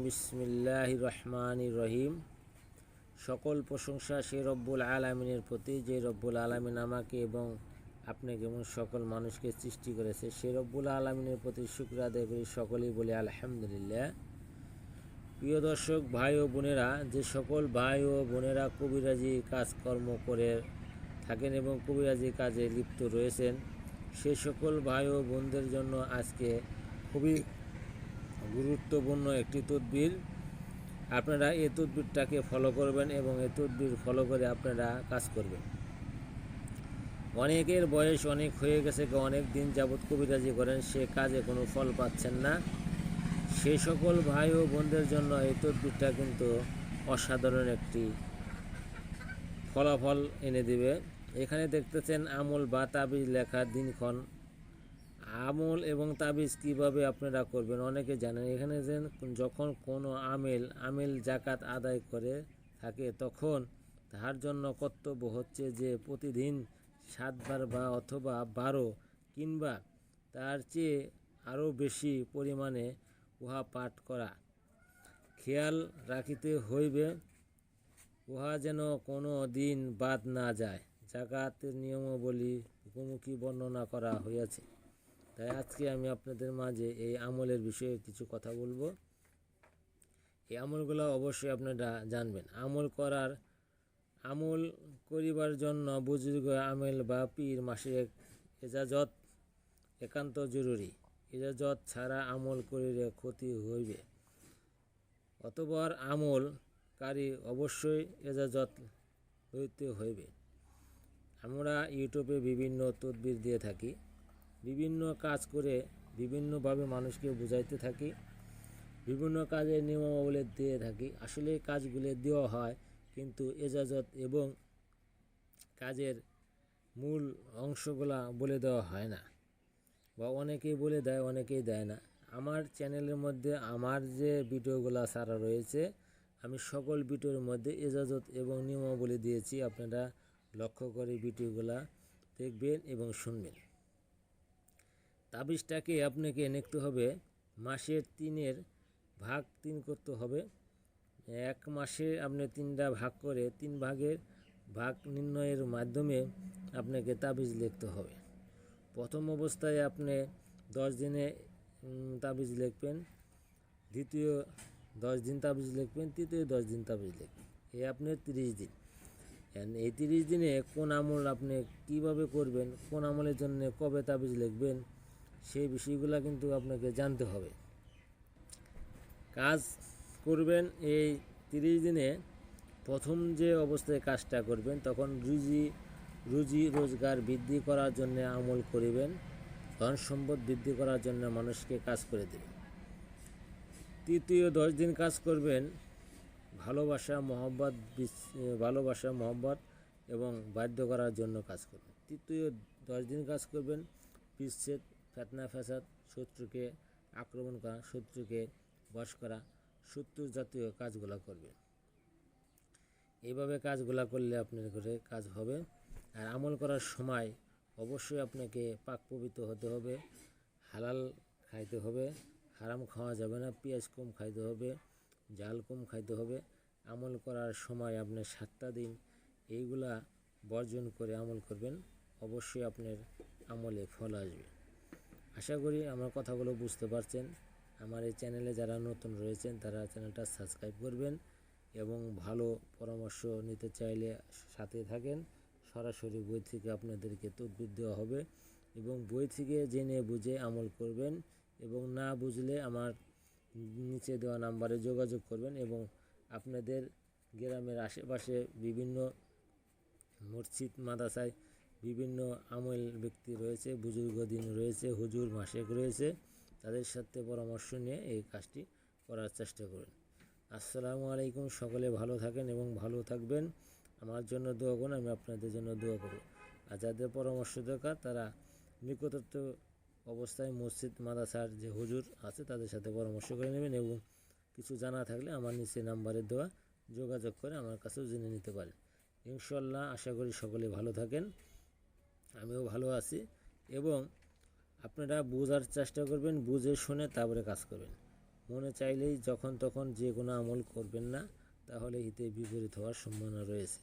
বিসমিল্লাহির রহমানির রহিম। সকল প্রশংসা সে রব্বুল আলামিনের প্রতি, যে রব্বুল আলামিন আমাকে এবং আপনাকে এবং সকল মানুষকে সৃষ্টি করেছে। সে রব্বুল আলামিনের প্রতি শুকর আদায় করি, সকলেই বলি আলহামদুলিল্লাহ। প্রিয় দর্শক ভাই ও বোনেরা, যে সকল ভাই ও বোনেরা কবিরাজি কাজকর্ম করে থাকেন এবং কবিরাজি কাজে লিপ্ত রয়েছেন, সে সকল ভাই ও বোনদের জন্য আজকে খুবই গুরুত্বপূর্ণ একটি তদবির। আপনারা এই তদবিরটাকে ফলো করবেন এবং এই তদবির ফলো করে আপনারা কাজ করবেন। অনেকের বয়স অনেক হয়ে গেছে, অনেক দিন যাবৎ কবিরাজি করেন, সে কাজে কোনো ফল পাচ্ছেন না। সেই সকল ভাই ও বোনদের জন্য এই তদবিরটা কিন্তু অসাধারণ একটি ফলাফল এনে দিবে। এখানে দেখতেছেন আমল বা তাবিজ লেখা দিনক্ষণ। আমল এবং তাবিজ কিভাবে আপনারা করবেন অনেকে জানেন। এখানে যখন কোনো আমেল জাকাত আদায় করে থাকে, তখন তার জন্য কর্তব্য হচ্ছে যে প্রতিদিন 7 বার বা অথবা 12 কিংবা তার চেয়ে আরও বেশি পরিমাণে উহা পাঠ করা। খেয়াল রাখিতে হইবে উহা যেন কোনো দিন বাদ না যায়। জাকাতের নিয়মাবলী মুখোমুখি বর্ণনা করা হইয়াছে। তাই আজকে আমি আপনাদের মাঝে এই আমলের বিষয়ে কিছু কথা বলবো। এই আমলগুলো অবশ্যই আপনারা জানবেন। আমল করিবার জন্য বুজুর্গ আমেল বা পীর মাসিক এজাজত একান্ত জরুরি। এজাজত ছাড়া আমল করিলে ক্ষতি হইবে। অতঃপর আমলকারী অবশ্যই এজাজত লইতে হইবে। আমরা ইউটিউবে বিভিন্ন তদবির দিয়ে থাকি, বিভিন্ন কাজ করে বিভিন্নভাবে মানুষকে বুঝাইতে থাকি, বিভিন্ন কাজের নিয়মাবলী দিয়ে থাকি। আসলে কাজগুলো দেওয়া হয়, কিন্তু এজাজত এবং কাজের মূল অংশগুলা বলে দেওয়া হয় না, বা অনেকেই বলে দেয়, অনেকেই দেয় না। আমার চ্যানেলের মধ্যে আমার যে ভিডিওগুলা ছাড়া রয়েছে, আমি সকল ভিডিওর মধ্যে এজাজত এবং নিয়মাবলী দিয়েছি। আপনারা লক্ষ্য করে ভিডিওগুলা দেখবেন এবং শুনবেন। তাবিজটাকে আপনাকে নিতে হবে মাসের 3-এর ভাগ 3 করতে হবে। এক মাসে আপনি 3টা ভাগ করে 3 ভাগের ভাগ নির্ণয়ের মাধ্যমে আপনাকে তাবিজ লিখতে হবে। প্রথম অবস্থায় আপনি 10 দিনে তাবিজ লিখবেন, দ্বিতীয় 10 দিন তাবিজ লিখবেন, তৃতীয় 10 দিন তাবিজ লিখবেন। এই আপনার 30 দিন। এই 30 দিনে কোন আমল আপনি কিভাবে করবেন, কোন আমলের জন্য কবে তাবিজ লিখবেন, সেই বিষয়গুলো কিন্তু আপনাকে জানতে হবে। কাজ করবেন এই 30 দিনে। প্রথম যে অবস্থায় কাজটা করবেন, তখন রুজি রোজগার বৃদ্ধি করার জন্য আমল করিবেন, ধন সম্পদ বৃদ্ধি করার জন্য মানুষকে কাজ করে দেবেন। তৃতীয় 10 দিন কাজ করবেন ভালোবাসা মহব্বত এবং বাধ্য করার জন্য কাজ করবেন। তৃতীয় 10 দিন কাজ করবেন বিচ্ছেদ, ফেতনা ফ্যাসাদ, শত্রুকে আক্রমণ করা, শত্রুকে বশ করা, শত্রু জাতীয় কাজগুলো করবেন। এইভাবে কাজগুলো করলে আপনার ঘরে কাজ হবে। আর আমল করার সময় অবশ্যই আপনাকে পাক পবিত্র হতে হবে, হালাল খাইতে হবে, হারাম খাওয়া যাবে না, পেঁয়াজ কম খাইতে হবে, জাল কম খাইতে হবে। আমল করার সময় আপনার 7টা দিন এইগুলা বর্জন করে আমল করবেন, অবশ্যই আপনার আমলে ফল আসবে। আশা করি আমার কথাগুলো বুঝতে পারছেন। আমার এই চ্যানেলে যারা নতুন রয়েছেন, তারা চ্যানেলটা সাবস্ক্রাইব করবেন এবং ভালো পরামর্শ নিতে চাইলে সাথে থাকেন। সরাসরি বই থেকে আপনাদেরকে তদবির দেওয়া হবে এবং বই থেকে জেনে বুঝে আমল করবেন, এবং না বুঝলে আমার নিচে দেওয়া নাম্বারে যোগাযোগ করবেন। এবং আপনাদের গ্রামের আশেপাশে বিভিন্ন মসজিদ মাদ্রাসায় বিভিন্ন আমল ব্যক্তি রয়েছে, বুজুর্গদিন রয়েছে, হুজুর মাসেক রয়েছে, তাদের সাথে পরামর্শ নিয়ে এই কাজটি করার চেষ্টা করুন। আসসালামু আলাইকুম। সকলে ভালো থাকেন এবং ভালো থাকবেন। আমার জন্য দোয়া করুন, আমি আপনাদের জন্য দোয়া করব। আর যাদের পরামর্শ দরকার, তারা নিকটস্থ অবস্থায় মসজিদ মাদ্রাসার যে হুজুর আছে, তাদের সাথে পরামর্শ করে নেবেন, এবং কিছু জানা থাকলে আমার নিচে নাম্বারে দেওয়া যোগাযোগ করে আমার কাছেও জেনে নিতে পারেন। ইনশাল্লাহ আশা করি সকলে ভালো থাকেন, আমিও ভালো আছি। এবং আপনারা বোঝার চেষ্টা করবেন, বুঝে শুনে তারপরে কাজ করবেন। মনে চাইলেই যখন তখন যে কোনো আমল করবেন না, তাহলে হিতে বিপরীত হওয়ার সম্ভাবনা রয়েছে।